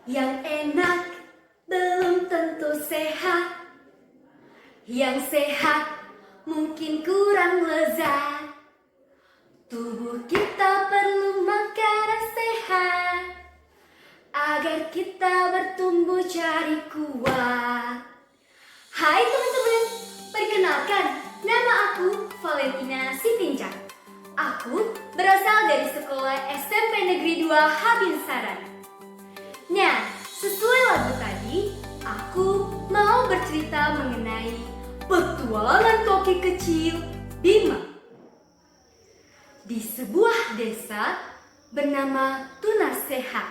Yang enak belum tentu sehat. Yang sehat mungkin kurang lezat. Tubuh kita perlu makanan sehat agar kita bertumbuh jadi kuat. Hai teman-teman, perkenalkan, nama aku Valentina Sitinjak. Aku berasal dari sekolah SMP Negeri 2 Habinsaran. Nah, sesuai lagu tadi, aku mau bercerita mengenai petualangan koki kecil Bima. Di sebuah desa bernama Tunaseha,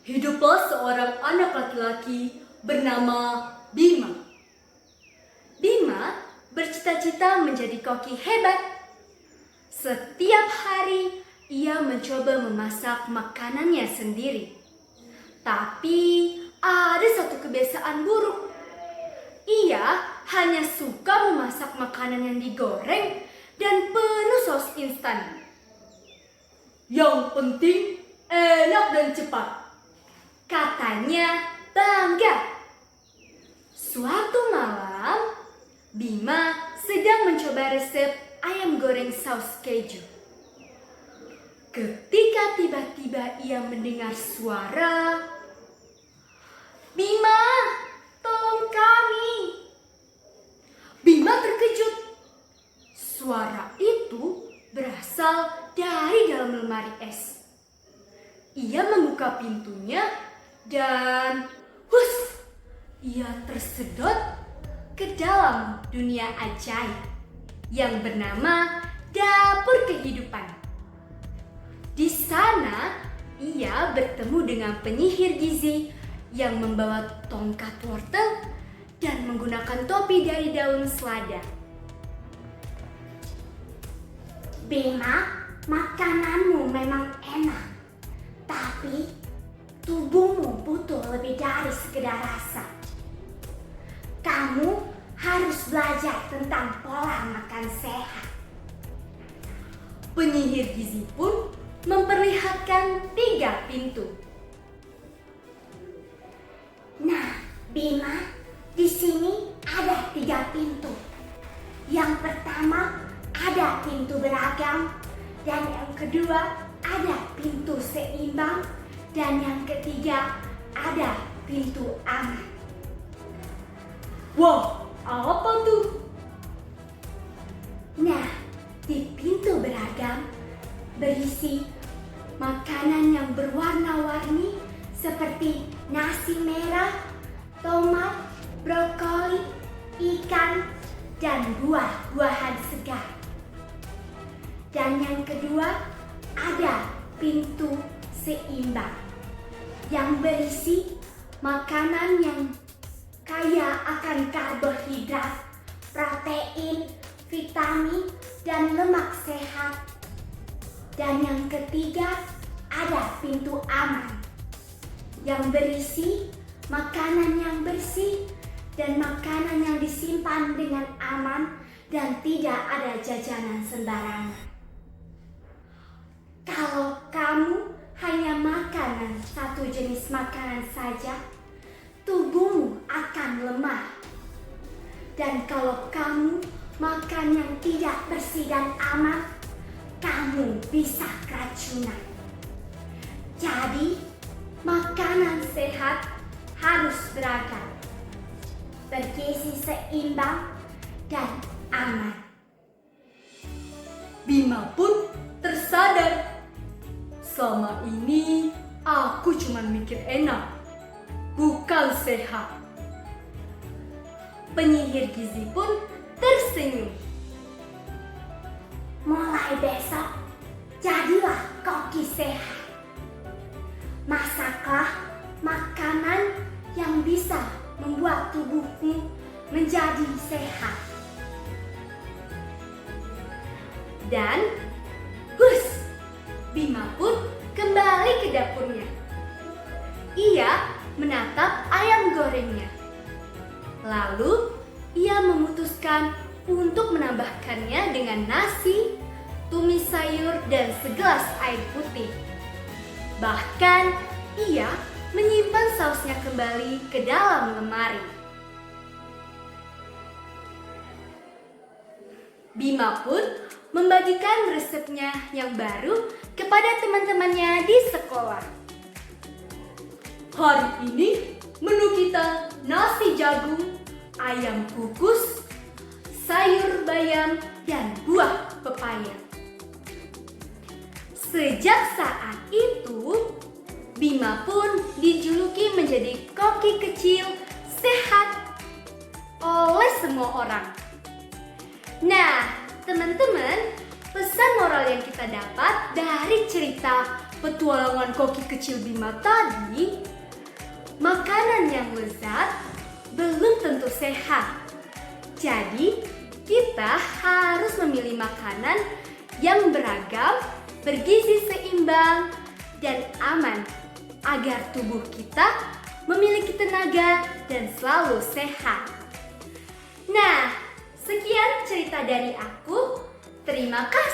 hiduplah seorang anak laki-laki bernama Bima. Bima bercita-cita menjadi koki hebat. Setiap hari ia mencoba memasak makanannya sendiri. Tapi ada satu kebiasaan buruk. Ia hanya suka memasak makanan yang digoreng dan penuh saus instan. Yang penting enak dan cepat, katanya bangga. Suatu malam, Bima sedang mencoba resep ayam goreng saus keju. Ketika tiba-tiba ia mendengar suara, "Bima, tolong kami!" Bima terkejut. Suara itu berasal dari dalam lemari es. Ia membuka pintunya dan ia tersedot ke dalam dunia ajaib yang bernama dapur kehidupan. Di sana, ia bertemu dengan penyihir gizi yang membawa tongkat wortel dan menggunakan topi dari daun selada. Bima, makananmu memang enak, tapi tubuhmu butuh lebih dari sekedar rasa. Kamu harus belajar tentang pola makan sehat. Penyihir gizi pun memperlihatkan 3 pintu. Nah, Bima, di sini ada 3 pintu. Yang pertama ada pintu beragam, dan yang kedua ada pintu seimbang, dan yang ketiga ada pintu aman. Wah, apa tuh? Nah, di pintu beragam berisi makanan yang berwarna-warni seperti nasi merah, tomat, brokoli, ikan, dan buah-buahan segar. Dan yang kedua ada pintu seimbang yang berisi makanan yang kaya akan karbohidrat, protein, vitamin, dan lemak sehat. Dan yang ketiga ada pintu aman yang berisi makanan yang bersih dan makanan yang disimpan dengan aman dan tidak ada jajanan sembarangan. Kalau kamu hanya makan satu jenis makanan saja, tubuhmu akan lemah. Dan kalau kamu makan yang tidak bersih dan aman, kamu bisa keracunan. Jadi, makanan sehat harus beragam, bergizi seimbang, dan aman. Bima pun tersadar. Selama ini aku cuma mikir enak, bukan sehat. Penyihir gizi pun tersenyum. Mulai besok, jadilah koki sehat. Masaklah makanan yang bisa membuat tubuhmu menjadi sehat. Dan Bima pun kembali ke dapurnya. Ia menatap ayam gorengnya. Lalu ia memutuskan untuk menambahkannya dengan nasi, tumis sayur, dan segelas air putih. Bahkan ia menyimpan sausnya kembali ke dalam lemari. Bima pun membagikan resepnya yang baru kepada teman-temannya di sekolah. Hari ini menu kita nasi jagung, ayam kukus, sayur bayam, dan buah pepaya. Sejak saat itu, Bima pun dijuluki menjadi koki kecil sehat oleh semua orang. Nah, teman-teman, pesan moral yang kita dapat dari cerita petualangan koki kecil Bima tadi, makanan yang lezat belum tentu sehat. Jadi, kita harus memilih makanan yang beragam, bergizi seimbang, dan aman agar tubuh kita memiliki tenaga dan selalu sehat. Nah, sekian cerita dari aku. Terima kasih.